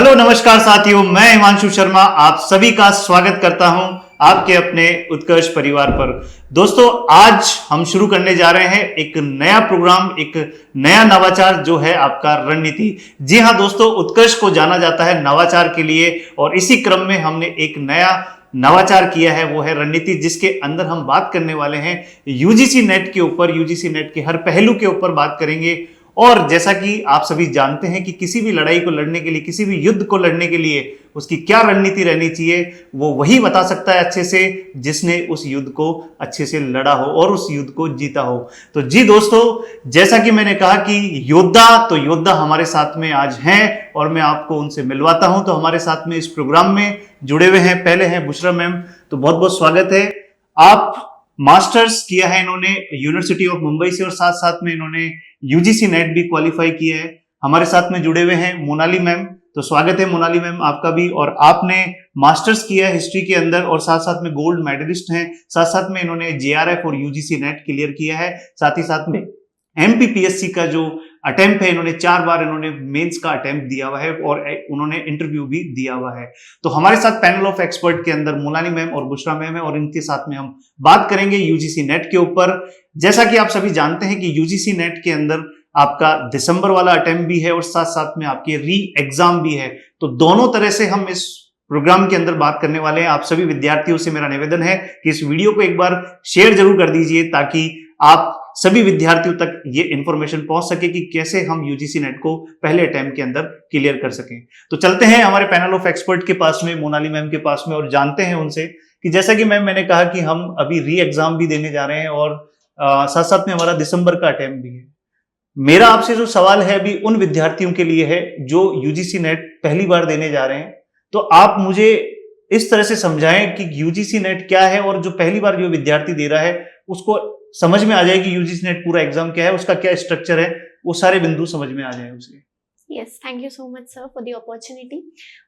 Hello नमस्कार साथियों, मैं हिमांशु शर्मा आप सभी का स्वागत करता हूं आपके अपने उत्कर्ष परिवार पर। दोस्तों, आज हम शुरू करने जा रहे हैं एक नया प्रोग्राम, एक नया नवाचार जो है आपका रणनीति। जी हां दोस्तों, उत्कर्ष को जाना जाता है नवाचार के लिए और इसी क्रम में हमने एक नया नवाचार किया है, वो है रणनीति, जिसके अंदर हम बात करने वाले हैं यूजीसी नेट के ऊपर। यूजीसी नेट के हर पहलू के ऊपर बात करेंगे। और जैसा कि आप सभी जानते हैं कि किसी भी लड़ाई को लड़ने के लिए, किसी भी युद्ध को लड़ने के लिए उसकी क्या रणनीति रहनी चाहिए, वो वही बता सकता है अच्छे से जिसने उस युद्ध को अच्छे से लड़ा हो और उस युद्ध को जीता हो। तो जी दोस्तों, जैसा कि मैंने कहा कि योद्धा हमारे साथ में आज हैं और मैं आपको उनसे मिलवाता हूं। तो हमारे साथ में इस प्रोग्राम में जुड़े हुए हैं, पहले हैं बुशरा मैम। तो बहुत बहुत स्वागत है। आप मास्टर्स किया है इन्होंने यूनिवर्सिटी ऑफ मुंबई से और साथ साथ में इन्होंने यूजीसी नेट भी क्वालिफाई किया है। हमारे साथ में जुड़े हुए हैं मोनाली मैम। तो स्वागत है मोनाली मैम आपका भी। और आपने मास्टर्स किया है हिस्ट्री के अंदर और साथ साथ में गोल्ड मेडलिस्ट हैं। साथ साथ में इन्होंने जेआरएफ और यूजीसी नेट क्लियर किया है। साथ ही साथ में एमपीपीएससी का जो अटेम्प्ट है, इन्होंने 4 बार इन्होंने मेंस का अटेम्प्ट दिया हुआ है और उन्होंने इंटरव्यू भी दिया हुआ है। तो हमारे साथ पैनल ऑफ एक्सपर्ट के अंदर मोनाली मैम और बुशरा मैम है और इनके साथ में हम बात करेंगे यूजीसी नेट के ऊपर। जैसा कि आप सभी जानते हैं कि यूजीसी नेट के अंदर आपका दिसंबर वाला अटेम्प्ट भी है और साथ साथ में आपके री एग्जाम भी है। तो दोनों तरह से हम इस प्रोग्राम के अंदर बात करने वाले हैं। आप सभी विद्यार्थियों से मेरा निवेदन है कि इस वीडियो को एक बार शेयर जरूर कर दीजिए ताकि आप सभी विद्यार्थियों तक ये इंफॉर्मेशन पहुंच सके कि कैसे हम यूजीसी नेट को पहले अटेम्प्ट के अंदर क्लियर कर सकें। तो चलते हैं हमारे पैनल ऑफ एक्सपर्ट के पास में, मोनाली मैम के पास में, और जानते हैं उनसे कि जैसा कि मैम मैंने कहा कि हम अभी री एग्जाम भी देने जा रहे हैं और साथ साथ में हमारा दिसंबर का अटेम्प्ट भी है। मेरा आपसे जो सवाल है अभी उन विद्यार्थियों के लिए है जो यूजीसी नेट पहली बार देने जा रहे हैं। तो आप मुझे इस तरह से समझाएं कि यूजीसी नेट क्या है और जो पहली बार जो विद्यार्थी दे रहा है उसको समझ में आ जाए कि यूजीसी नेट पूरा एग्जाम क्या है, उसका क्या स्ट्रक्चर है, वो सारे बिंदु समझ में आ जाए उसे। Yes, thank you so much sir for the opportunity.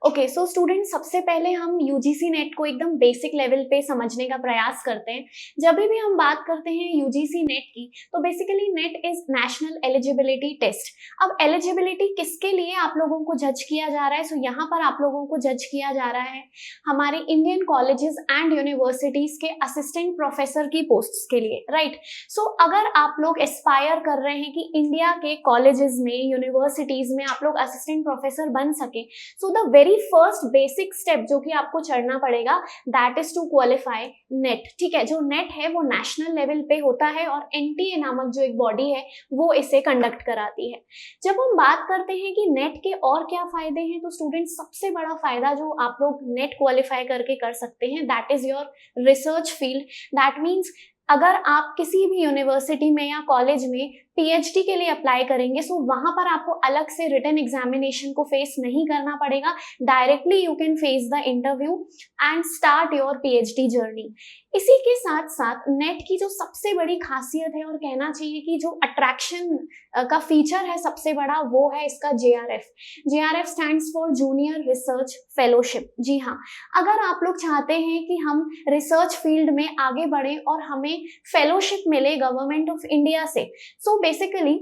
Okay, so students, सबसे पहले हम UGC नेट को एकदम बेसिक लेवल पे समझने का प्रयास करते हैं। जब भी हम बात करते हैं UGC नेट की, तो basically NET is national eligibility test. अब एलिजिबिलिटी किसके लिए आप लोगों को जज किया जा रहा है? सो यहाँ पर आप लोगों को जज किया जा रहा है हमारे इंडियन कॉलेजेस एंड यूनिवर्सिटीज के असिस्टेंट प्रोफेसर की पोस्ट के लिए, राइट? सो अगर आप लोग एस्पायर कर रहे हैं कि इंडिया के कॉलेजेस में, यूनिवर्सिटीज में आप लोग असिस्टेंट प्रोफेसर बन सके, so the very first basic step जो कि आपको चढ़ना पड़ेगा, that is to qualify NET. ठीक है, जो नेट है वो नेशनल लेवल पे होता है और एनटीए नामक जो एक बॉडी है वो इसे कंडक्ट कराती है। जब हम बात करते हैं कि नेट के और क्या फायदे हैं, तो स्टूडेंट्स, सबसे बड़ा फायदा जो आप लोग नेट क्वालिफाई करके कर सकते हैं, that is your research field. That means अगर आप किसी भी यूनिवर्सिटी में या कॉलेज में पीएचडी के लिए अप्लाई करेंगे, सो वहां पर आपको अलग से रिटन एग्जामिनेशन को फेस नहीं करना पड़ेगा। Directly you can face the interview and start your PhD journey. इसी के साथ साथ नेट की जो सबसे बड़ी खासियत है और कहना चाहिए कि जो अट्रैक्शन का फीचर है सबसे बड़ा, वो है इसका JRF. JRF stands for junior research fellowship. जी हाँ, अगर आप लोग चाहते हैं कि हम रिसर्च फील्ड में आगे बढ़ें और हमें फेलोशिप मिले गवर्नमेंट ऑफ इंडिया से, सो बेसिकली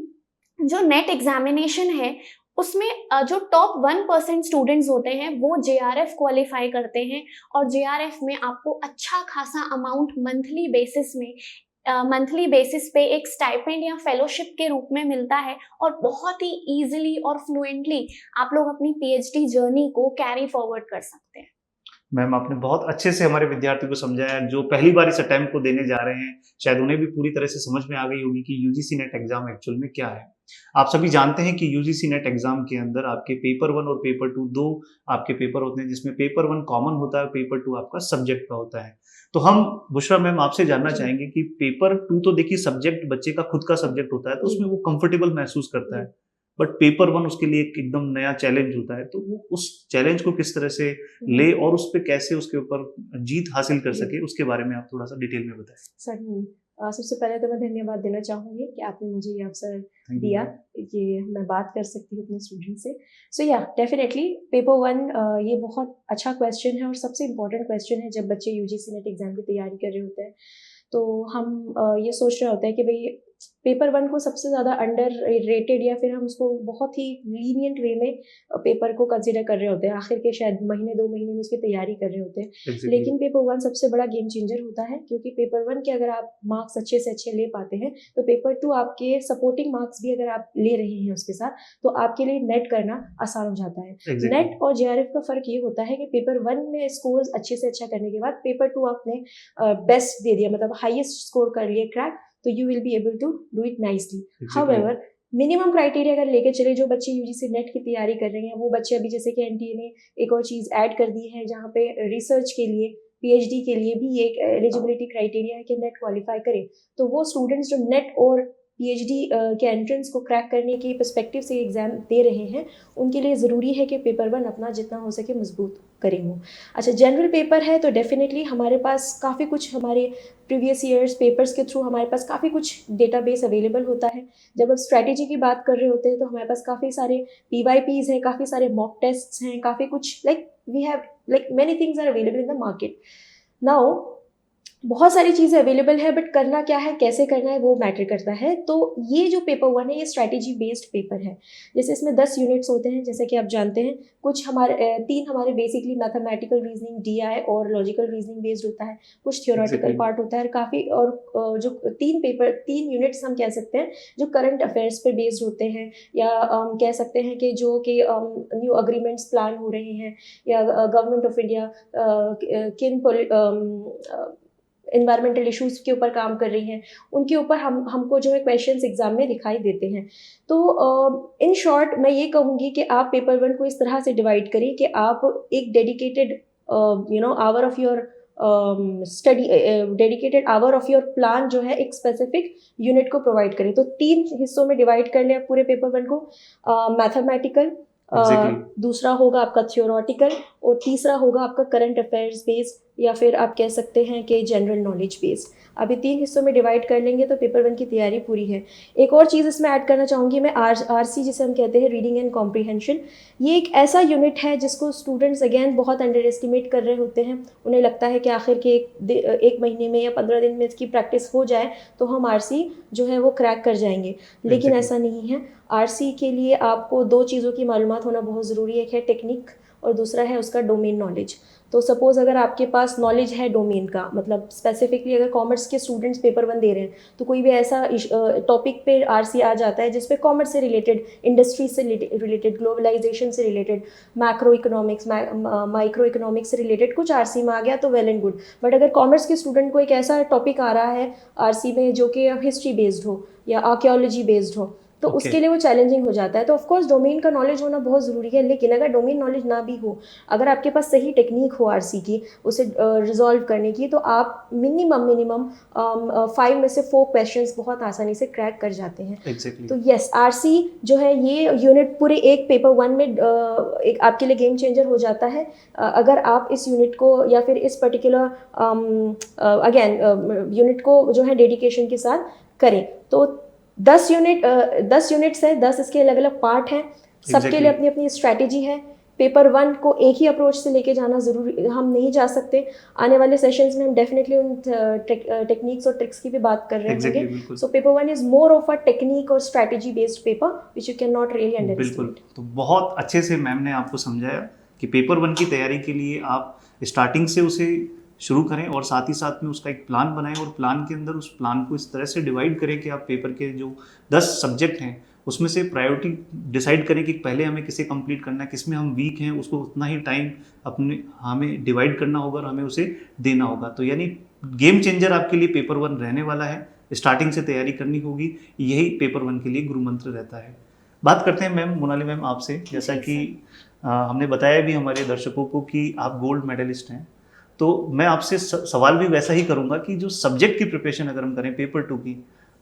जो नेट एग्जामिनेशन है उसमें जो टॉप 1% स्टूडेंट्स होते हैं वो जेआरएफ क्वालिफाई करते हैं और जेआरएफ में आपको अच्छा खासा अमाउंट मंथली बेसिस पे एक स्टाइपेंड या फेलोशिप के रूप में मिलता है और बहुत ही इजीली और फ्लुएंटली आप लोग अपनी पीएचडी जर्नी को कैरी फॉरवर्ड कर सकते हैं। मैम, आपने बहुत अच्छे से हमारे विद्यार्थियों को समझाया जो पहली बार इस अटेम्प्ट को देने जा रहे हैं। शायद उन्हें भी पूरी तरह से समझ में आ गई होगी कि यूजीसी नेट एग्जाम एक्चुअल में क्या है। आप सभी जानते हैं कि यूजीसी नेट एग्जाम के अंदर आपके पेपर 1 और पेपर 2 दो आपके पेपर होते हैं, जिसमें पेपर 1 कॉमन होता है, पेपर 2 आपका सब्जेक्ट का होता है। तो हम बुशरा मैम आपसे जानना चाहेंगे कि पेपर 2 तो देखिए सब्जेक्ट बच्चे का खुद का सब्जेक्ट होता है, तो उसमें वो कंफर्टेबल महसूस करता है। बट पेपर 1 उसके लिए एक एकदम नया चैलेंज होता है, तो वो उस चैलेंज को किस तरह से ले और उस पे कैसे उसके ऊपर जीत हासिल कर सके, उसके बारे में आप थोड़ा सा डिटेल में बताएं। सर, सबसे पहले तो मैं धन्यवाद देना चाहूँगी कि आपने मुझे ये अवसर दिया, ये मैं बात कर सकती हूँ अपने स्टूडेंट से। सो या डेफिनेटली पेपर 1 ये बहुत अच्छा क्वेश्चन है और सबसे इम्पोर्टेंट क्वेश्चन है। जब बच्चे यूजीसी नेट एग्जाम की तैयारी कर रहे होते हैं तो हम ये सोच रहे होते हैं कि भाई पेपर 1 को सबसे ज़्यादा अंडर रेटेड या फिर हम उसको बहुत ही लीनियंट वे में पेपर को कंसिडर कर रहे होते हैं, आखिर के शायद महीने 2 महीने में उसकी तैयारी कर रहे होते हैं। लेकिन पेपर 1 सबसे बड़ा गेम चेंजर होता है, क्योंकि पेपर 1 के अगर आप मार्क्स अच्छे से अच्छे ले पाते हैं तो पेपर 2 आपके सपोर्टिंग मार्क्स भी अगर आप ले रहे हैं उसके साथ, तो आपके लिए नेट करना आसान हो जाता है। नेट और जेआरएफ का फ़र्क ये होता है कि पेपर 1 में स्कोर्स अच्छे से अच्छा करने के बाद पेपर 2 आपने बेस्ट दे दिया, मतलब हाईएस्ट स्कोर कर लिए क्रैक, तो you will be able to do it nicely. However minimum criteria अगर लेके चले, जो बच्चे यूजीसी नेट की तैयारी कर रहे हैं वो बच्चे अभी, जैसे कि एनटीए ने एक और चीज़ ऐड कर दी है जहाँ पे रिसर्च के लिए पीएचडी के लिए भी एक एलिजिबिलिटी क्राइटेरिया है कि नेट क्वालिफाई करें। तो वो स्टूडेंट्स जो नेट और पीएचडी के एंट्रेंस को क्रैक करने की पर्सपेक्टिव से एग्ज़ाम दे रहे हैं, उनके लिए ज़रूरी है कि पेपर 1 अपना जितना हो सके मजबूत करें वो। अच्छा, जनरल पेपर है तो डेफिनेटली हमारे पास काफ़ी कुछ, हमारे प्रीवियस ईयर्स पेपर्स के थ्रू हमारे पास काफ़ी कुछ डेटाबेस अवेलेबल होता है। जब आप स्ट्रैटेजी की बात कर रहे होते हैं तो हमारे पास काफ़ी सारे PYPs हैं, काफ़ी सारे मॉक टेस्ट्स हैं, काफ़ी कुछ we have many things are available in the market now. बहुत सारी चीज़ें अवेलेबल है, बट करना क्या है, कैसे करना है, वो मैटर करता है। तो ये जो पेपर 1 है ये स्ट्रैटेजी बेस्ड पेपर है। जैसे इसमें 10 यूनिट्स होते हैं, जैसे कि आप जानते हैं। कुछ हमारे 3 हमारे बेसिकली मैथमेटिकल रीजनिंग DI और लॉजिकल रीजनिंग बेस्ड होता है, कुछ थियोरेटिकल पार्ट होता है काफ़ी, और जो 3 यूनिट्स हम कह सकते हैं जो करंट अफेयर्स पे बेस्ड होते हैं, या कह सकते हैं कि जो कि न्यू अग्रीमेंट्स प्लान हो रहे हैं, या गवर्नमेंट ऑफ इंडिया किन इन्वायरमेंटल इश्यूज के ऊपर काम कर रही हैं, उनके ऊपर हमको जो है क्वेश्चंस एग्जाम में दिखाई देते हैं। तो इन शॉर्ट मैं ये कहूँगी कि आप पेपर 1 को इस तरह से डिवाइड करें कि आप एक dedicated hour of your study, dedicated hour of your plan जो है एक स्पेसिफिक यूनिट को प्रोवाइड करें। तो 3 हिस्सों में डिवाइड कर लें आप पूरे पेपर 1 को। मैथमेटिकल, दूसरा होगा आपका थियोरेटिकल, और तीसरा होगा आपका करंट अफेयर्स बेस्ड, या फिर आप कह सकते हैं कि जनरल नॉलेज बेस्ड। अभी 3 हिस्सों में डिवाइड कर लेंगे तो पेपर 1 की तैयारी पूरी है। एक और चीज़ इसमें ऐड करना चाहूँगी मैं, RC जिसे हम कहते हैं, रीडिंग एंड कॉम्प्रीहेंशन। ये एक ऐसा यूनिट है जिसको स्टूडेंट्स अगेन बहुत अंडर एस्टिमेट कर रहे होते हैं। उन्हें लगता है कि आखिर के एक महीने में या 15 दिन में इसकी प्रैक्टिस हो जाए तो हम RC जो है वो क्रैक कर जाएंगे, लेकिन ऐसा नहीं है। RC के लिए आपको 2 चीज़ों की मालूमात होना बहुत ज़रूरी है। एक है टेक्निक और दूसरा है उसका डोमेन नॉलेज। तो सपोज़ अगर आपके पास नॉलेज है डोमेन का, मतलब स्पेसिफिकली अगर कॉमर्स के स्टूडेंट्स पेपर 1 दे रहे हैं तो कोई भी ऐसा टॉपिक पे RC आ जाता है जिस पे कॉमर्स से रिलेटेड, इंडस्ट्री से रिलेटेड, ग्लोबलाइजेशन से related, macro economics, micro economics से रिलेटेड कुछ RC में आ गया तो वेल एंड गुड। बट अगर कॉमर्स के स्टूडेंट को एक ऐसा टॉपिक आ रहा है RC में जो कि हिस्ट्री बेस्ड हो या आर्कियोलॉजी बेस्ड हो, तो उसके लिए वो चैलेंजिंग हो जाता है। तो ऑफकोर्स डोमेन का नॉलेज होना बहुत ज़रूरी है, लेकिन अगर डोमेन नॉलेज ना भी हो, अगर आपके पास सही टेक्निक हो RC की उसे रिजॉल्व करने की, तो आप मिनिमम 5 में से 4 क्वेश्चंस बहुत आसानी से क्रैक कर जाते हैं। तो यस, RC जो है ये यूनिट पूरे एक पेपर 1 में एक आपके लिए गेम चेंजर हो जाता है अगर आप इस यूनिट को या फिर इस पर्टिकुलर यूनिट को जो है डेडिकेशन के साथ करें। तो 10 यूनिट्स है, 10 इसके अलग अलग पार्ट हैं, सबके लिए अपनी अपनी स्ट्रैटेजी है। पेपर 1 को एक ही अप्रोच से लेके जाना ज़रूरी, हम नहीं जा सकते। आने वाले सेशंस में हम डेफिनेटली उन टेक्निक्स और ट्रिक्स की भी बात कर रहे होंगे। So paper 1 is more of a technique और strategy based paper which you can not really understand. तो बहुत अच्छे से मैम ने आपको समझाया कि पेपर 1 की तैयारी के लिए आप स्टार्टिंग से उसे शुरू करें और साथ ही साथ में उसका एक प्लान बनाएं, और प्लान के अंदर उस प्लान को इस तरह से डिवाइड करें कि आप पेपर के जो 10 सब्जेक्ट हैं उसमें से प्रायोरिटी डिसाइड करें कि पहले हमें किसे कंप्लीट करना है, किसमें हम वीक हैं, उसको उतना ही टाइम हमें डिवाइड करना होगा और हमें उसे देना होगा। तो यानी गेम चेंजर आपके लिए पेपर 1 रहने वाला है। स्टार्टिंग से तैयारी करनी होगी, यही पेपर 1 के लिए गुरु मंत्र रहता है। बात करते हैं मैम, मोनाली मैम आपसे, जैसा कि हमने बताया भी हमारे दर्शकों को कि आप गोल्ड मेडलिस्ट हैं, तो मैं आपसे सवाल भी वैसा ही करूंगा कि जो सब्जेक्ट की प्रिपरेशन अगर हम करें पेपर 2 की,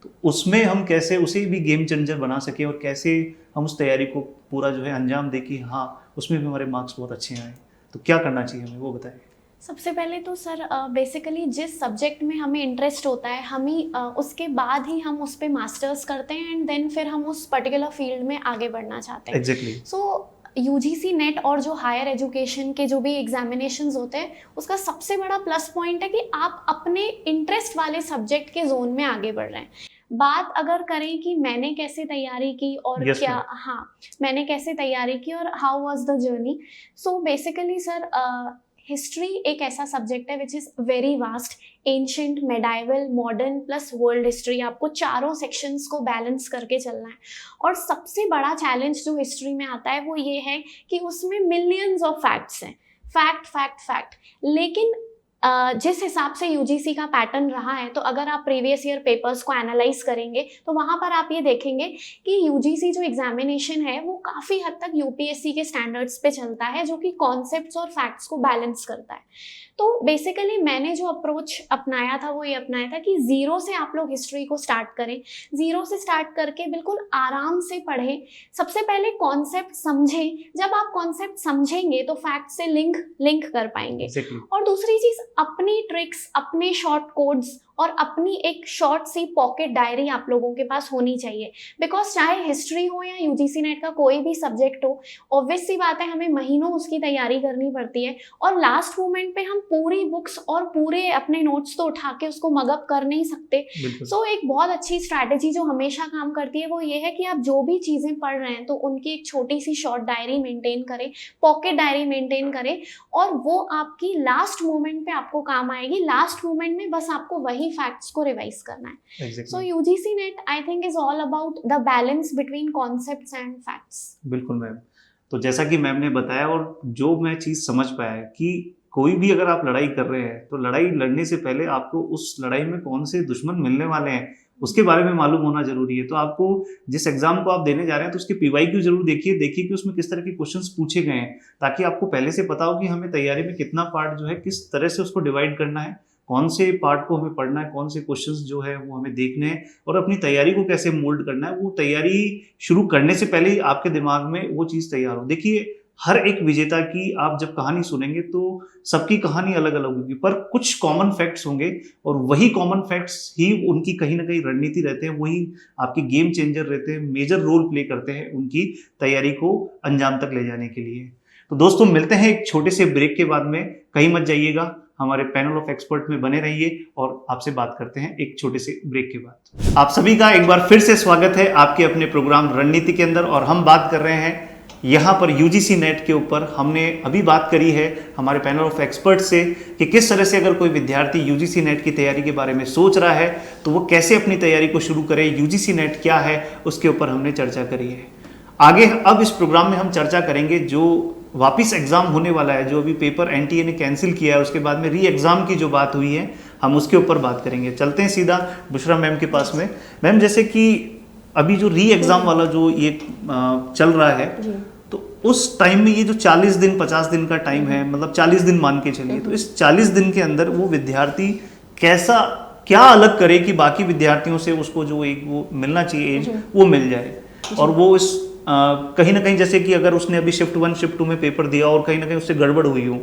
तो उसमें हम कैसे उसे भी गेम चेंजर बना सकें और कैसे हम उस तैयारी को पूरा जो है अंजाम दें कि हाँ उसमें भी हमारे मार्क्स बहुत अच्छे आए, तो क्या करना चाहिए हमें, वो बताइए। सबसे पहले तो सर बेसिकली जिस सब्जेक्ट में हमें इंटरेस्ट होता है हम ही उसके बाद ही हम उस पर मास्टर्स करते हैं एंड देन फिर हम उस पर्टिकुलर फील्ड में आगे बढ़ना चाहते हैं। एग्जैक्टली। सो UGC नेट और जो हायर एजुकेशन के जो भी एग्जामिनेशंस होते हैं उसका सबसे बड़ा प्लस पॉइंट है कि आप अपने इंटरेस्ट वाले सब्जेक्ट के जोन में आगे बढ़ रहे हैं। बात अगर करें कि मैंने कैसे तैयारी की और Yes, क्या, ma'am. हाँ, मैंने कैसे तैयारी की और how was the journey. So basically sir, history एक ऐसा सब्जेक्ट है which is very vast, ancient, medieval, modern plus world history, आपको चारों सेक्शंस को बैलेंस करके चलना है। और सबसे बड़ा चैलेंज जो हिस्ट्री में आता है वो ये है कि उसमें मिलियंस ऑफ फैक्ट्स हैं, फैक्ट फैक्ट फैक्ट। लेकिन जिस हिसाब से यूजीसी का पैटर्न रहा है, तो अगर आप प्रीवियस ईयर पेपर्स को एनालाइज करेंगे तो वहाँ पर आप ये देखेंगे कि यूजीसी जो एग्जामिनेशन है वो काफ़ी हद तक यूपीएससी के स्टैंडर्ड्स पे चलता है, जो कि कॉन्सेप्ट्स और फैक्ट्स को बैलेंस करता है। तो बेसिकली मैंने जो अप्रोच अपनाया था वो ये अपनाया था कि ज़ीरो से आप लोग हिस्ट्री को स्टार्ट करें, ज़ीरो से स्टार्ट करके बिल्कुल आराम से पढ़ें। सबसे पहले कॉन्सेप्ट समझें, जब आप कॉन्सेप्ट समझेंगे तो फैक्ट से लिंक कर पाएंगे। Exactly. और दूसरी चीज़, अपनी ट्रिक्स, अपने शॉर्ट कोड्स और अपनी एक शॉर्ट सी पॉकेट डायरी आप लोगों के पास होनी चाहिए। बिकॉज चाहे हिस्ट्री हो या यूजीसी नेट का कोई भी सब्जेक्ट हो, ऑब्वियस सी बात है हमें महीनों उसकी तैयारी करनी पड़ती है, और लास्ट मोमेंट पे हम पूरी बुक्स और पूरे अपने नोट्स तो उठा के उसको मगअप कर नहीं सकते। सो एक बहुत अच्छी स्ट्रैटेजी जो हमेशा काम करती है वो ये है कि आप जो भी चीज़ें पढ़ रहे हैं तो उनकी एक छोटी सी शॉर्ट डायरी मेंटेन करें, पॉकेट डायरी मेंटेन करें, और वो आपकी लास्ट मोमेंट पे आपको काम आएगी। लास्ट मोमेंट में बस आपको वही फैक्ट्स को रिवाइज करना है। So UGC NET I think is all about the balance between concepts and facts. बिल्कुल मैम। तो जैसा कि मैम ने बताया, और जो मैं चीज़ समझ पाया है कि कोई भी अगर आप लड़ाई कर रहे हैं तो लड़ाई लड़ने से पहले आपको उस लड़ाई में कौन से दुश्मन मिलने वाले हैं उसके बारे में मालूम होना जरूरी है। तो आपको जिस एग्जाम को आप देने जा रहे हैं तो उसके पीवाईक्यू जरूर देखिए कि उसमें किस तरह के क्वेश्चंस पूछे गए हैं, ताकि आपको पहले से पता हो कि हमें तैयारी में कितना पार्ट जो है किस तरह से उसको डिवाइड करना है, कौन से पार्ट को हमें पढ़ना है, कौन से क्वेश्चंस जो है वो हमें देखने हैं, और अपनी तैयारी को कैसे मोल्ड करना है। वो तैयारी शुरू करने से पहले ही आपके दिमाग में वो चीज़ तैयार हो। देखिए, हर एक विजेता की आप जब कहानी सुनेंगे तो सबकी कहानी अलग अलग होगी, पर कुछ कॉमन फैक्ट्स होंगे, और वही कॉमन फैक्ट्स ही उनकी कहीं ना कहीं रणनीति रहते हैं, वही आपके गेम चेंजर रहते हैं, मेजर रोल प्ले करते हैं उनकी तैयारी को अंजाम तक ले जाने के लिए। तो दोस्तों, मिलते हैं एक छोटे से ब्रेक के बाद में। कहीं मत जाइएगा, हमारे पैनल ऑफ एक्सपर्ट में बने रहिए, और आपसे बात करते हैं एक छोटे से ब्रेक के बाद। आप सभी का एक बार फिर से स्वागत है आपके अपने प्रोग्राम रणनीति के अंदर, और हम बात कर रहे हैं यहाँ पर यूजीसी नेट के ऊपर। हमने अभी बात करी है हमारे पैनल ऑफ एक्सपर्ट से कि किस तरह से अगर कोई विद्यार्थी यूजीसी नेट की तैयारी के बारे में सोच रहा है तो वो कैसे अपनी तैयारी को शुरू करे, यूजीसी नेट क्या है, उसके ऊपर हमने चर्चा करी है। आगे अब इस प्रोग्राम में हम चर्चा करेंगे जो वापस एग्जाम होने वाला है, जो अभी पेपर एनटीए ने कैंसिल किया है, उसके बाद में री एग्जाम की जो बात हुई है हम उसके ऊपर बात करेंगे। चलते हैं सीधा बुशरा मैम के पास में। मैम, जैसे कि अभी जो री एग्जाम वाला जो ये चल रहा है, तो उस टाइम में ये जो 40 दिन 50 दिन का टाइम है, मतलब 40 दिन मान के चलिए, तो इस 40 दिन के अंदर वो विद्यार्थी क्या अलग करे कि बाकी विद्यार्थियों से उसको जो एक वो मिलना चाहिए एज वो मिल जाए, और वो इस कहीं ना कहीं, जैसे कि अगर उसने अभी शिफ्ट 1 शिफ्ट 2 में पेपर दिया और कहीं ना कहीं उससे गड़बड़ हुई हो,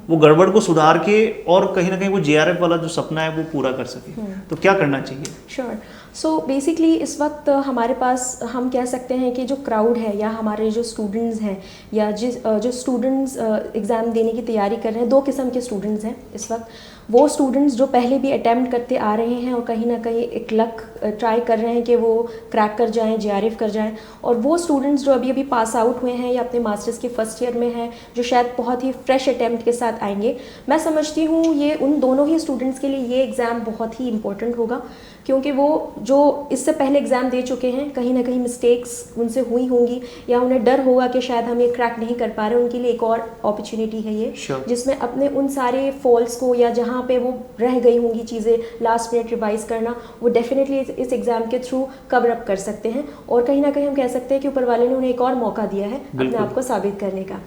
वो गड़बड़ को सुधार के और कहीं ना कहीं वो जेआरएफ वाला जो सपना है वो पूरा कर सके, तो क्या करना चाहिए? श्योर। सो बेसिकली इस वक्त हमारे पास हम कह सकते हैं कि जो क्राउड है या हमारे जो स्टूडेंट्स हैं या जो स्टूडेंट्स एग्ज़ाम देने की तैयारी कर रहे हैं, दो किस्म के स्टूडेंट्स हैं इस वक्त। वो स्टूडेंट्स जो पहले भी अटैम्प्ट करते आ रहे हैं और कहीं ना कहीं एक लक ट्राई कर रहे हैं कि वो क्रैक कर जाएं, जेआरएफ कर जाएं, और वो स्टूडेंट्स जो अभी पास आउट हुए हैं या अपने मास्टर्स के फर्स्ट ईयर में हैं, जो शायद बहुत ही फ्रेश अटैम्प्ट के साथ आएंगे। मैं समझती हूँ ये उन दोनों ही स्टूडेंट्स के लिए ये एग्ज़ाम बहुत ही इंपॉर्टेंट होगा, क्योंकि वो जो इससे पहले एग्ज़ाम दे चुके हैं, कहीं ना कहीं मिस्टेक्स उनसे हुई होंगी या उन्हें डर होगा कि शायद हम ये क्रैक नहीं कर पा रहे। उनके लिए एक और अपॉर्चुनिटी है ये, जिसमें अपने उन सारे फॉल्स को या जहाँ पे वो रह गई होंगी चीज़ें लास्ट मिनट रिवाइज करना, वो डेफिनेटली इस एग्ज़ाम के थ्रू कवर अप कर सकते हैं। और कहीं ना कहीं हम कह सकते हैं कि ऊपर वाले ने उन्हें एक और मौका दिया है अपने आप को साबित करने का।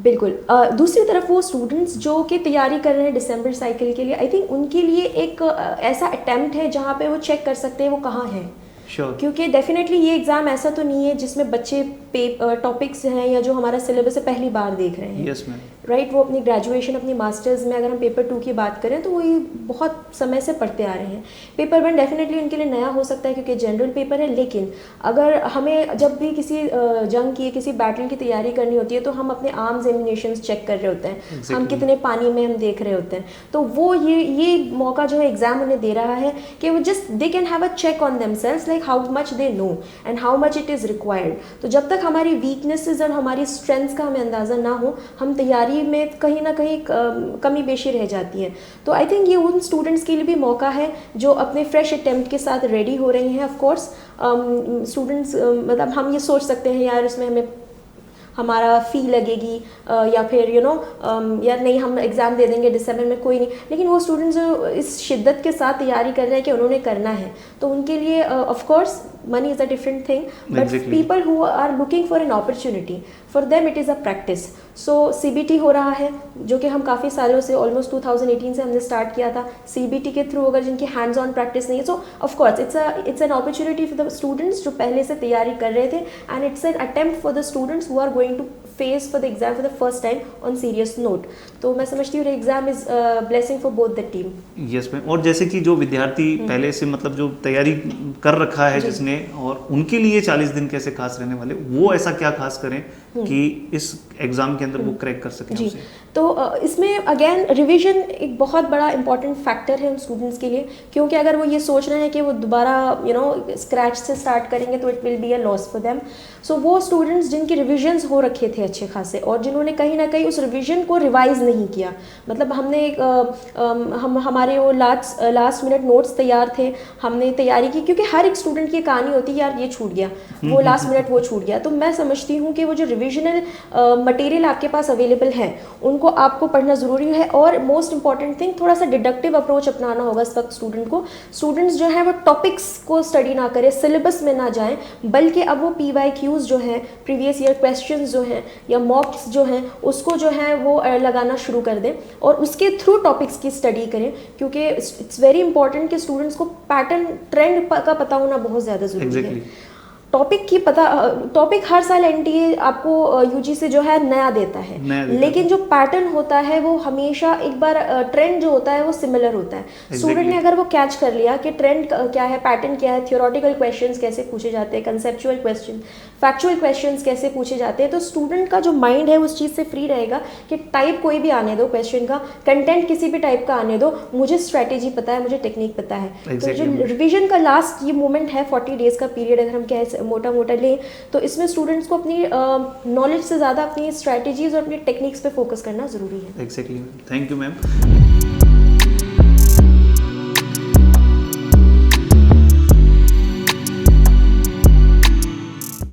बिल्कुल। दूसरी तरफ वो स्टूडेंट्स जो कि तैयारी कर रहे हैं दिसंबर साइकिल के लिए, आई थिंक उनके लिए एक ऐसा अटैम्प्ट है जहाँ पे वो चेक कर सकते हैं वो कहाँ हैं। क्योंकि डेफिनेटली ये एग्ज़ाम ऐसा तो नहीं है जिसमें बच्चे टॉपिक्स हैं या जो हमारा सिलेबस है पहली बार देख रहे हैं। राइट, वो अपनी ग्रेजुएशन, अपनी मास्टर्स में अगर हम पेपर 2 की बात करें तो वो ये बहुत समय से पढ़ते आ रहे हैं। पेपर 1 डेफिनेटली उनके लिए नया हो सकता है क्योंकि जनरल पेपर है, लेकिन अगर हमें जब भी किसी जंग की, किसी बैटल की तैयारी करनी होती है तो हम अपने आर्म्स एमिनेशंस चेक कर रहे होते हैं, हम कितने पानी में हम देख रहे होते हैं। तो वो ये मौका जो है एग्ज़ाम उन्हें दे रहा है कि वो just they can have a check on themselves, like how much they know and how much it is required. तो जब तक हमारी वीकनेसेस और हमारी स्ट्रेंथ्स का हमें अंदाज़ा ना हो, हम तैयारी में कहीं ना कहीं कमी बेशी रह जाती है। तो आई थिंक ये उन स्टूडेंट्स के लिए भी मौका है जो अपने फ्रेश अटेम्प्ट के साथ रेडी हो रही हैं। ऑफ कोर्स स्टूडेंट्स मतलब हम ये सोच सकते हैं यार इसमें हमें हमारा फ़ी लगेगी या फिर यार नहीं हम एग्ज़ाम दे देंगे दिसंबर में, कोई नहीं। लेकिन वो स्टूडेंट्स जो इस शिद्दत के साथ तैयारी कर रहे हैं कि उन्होंने करना है, तो उनके लिए of course money is a different thing, but people who are looking for an opportunity, for them it is a practice. So CBT हो रहा है जो कि हम काफ़ी सालों से, ऑलमोस्ट 2018 से हमने स्टार्ट किया था। CBT के थ्रू अगर जिनकी हैंड्स ऑन प्रैक्टिस नहीं है, so of course it's an opportunity for the students जो पहले से तैयारी कर रहे थे, and it's an attempt for the students who are going to face for the exam for the first time on serious note. तो मैं समझती हूँ exam is blessing for both the team. Yes ma'am. और जैसे कि जो विद्यार्थी पहले से मतलब जो तैयारी कर रखा है जिसने, और उनके लिए 40 दिन कैसे खास रहने वाले, वो ऐसा क्या खास करें कि इस एग्जाम के अंदर वो क्रैक कर सकें जी। उसे? तो इसमें अगेन रिवीजन एक बहुत बड़ा इंपॉर्टेंट फैक्टर है उन स्टूडेंट्स के लिए, क्योंकि अगर वो ये सोच रहे हैं कि वो दोबारा स्क्रैच से स्टार्ट करेंगे तो it will be a loss for them. So वो स्टूडेंट्स जिनके रिविजन्स हो रखे थे अच्छे खासे और जिन्होंने कहीं ना कहीं उस रिवीजन को रिवाइज नहीं किया, मतलब हमने हमारे वो लास्ट मिनट नोट्स तैयार थे, हमने तैयारी की, क्योंकि हर एक स्टूडेंट की कहानी होती है यार ये छूट गया, वो लास्ट मिनट वो छूट गया। तो मैं समझती हूँ कि वो जो रिविजनल मटेरियल आपके पास अवेलेबल है उनको आपको पढ़ना ज़रूरी है। और मोस्ट इंपॉर्टेंट थिंग, थोड़ा सा डिडक्टिव अप्रोच अपनाना होगा इस वक्त स्टूडेंट को। स्टूडेंट्स जो है वो टॉपिक्स को स्टडी ना करें, सिलेबस में ना जाएं, बल्कि अब वो PYQs जो हैं, प्रीवियस ईयर क्वेश्चंस जो हैं या मॉक्स जो हैं, उसको जो है वो लगाना शुरू कर दें और उसके थ्रू टॉपिक्स की स्टडी करें, क्योंकि इट्स वेरी इंपॉर्टेंट कि स्टूडेंट्स को पैटर्न ट्रेंड का पता होना बहुत ज़्यादा ज़रूरी है। टॉपिक हर साल NTA आपको UGC जो है नया देता है, लेकिन जो पैटर्न होता है वो हमेशा एक बार ट्रेंड जो होता है वो सिमिलर होता है। स्टूडेंट ने अगर वो कैच कर लिया कि ट्रेंड क्या है, पैटर्न क्या है, थियोरेटिकल क्वेश्चंस कैसे पूछे जाते हैं, कंसेप्चुअल क्वेश्चन, फैक्चुअल क्वेश्चंस कैसे पूछे जाते हैं, तो स्टूडेंट का जो माइंड है उस चीज़ से फ्री रहेगा कि टाइप कोई भी आने दो क्वेश्चन का, कंटेंट किसी भी टाइप का आने दो, मुझे स्ट्रैटेजी पता है, मुझे टेक्निक पता है। तो जो रिविजन का लास्ट ये मोमेंट है 40 डेज का पीरियड, अगर हम कह मोटा मोटा लें, तो इसमें स्टूडेंट्स को अपनी नॉलेज से ज़्यादा अपनी स्ट्रैटेजीज और अपनी टेक्निक्स पे फोकस करना ज़रूरी है। एग्जैक्टली। Thank you ma'am.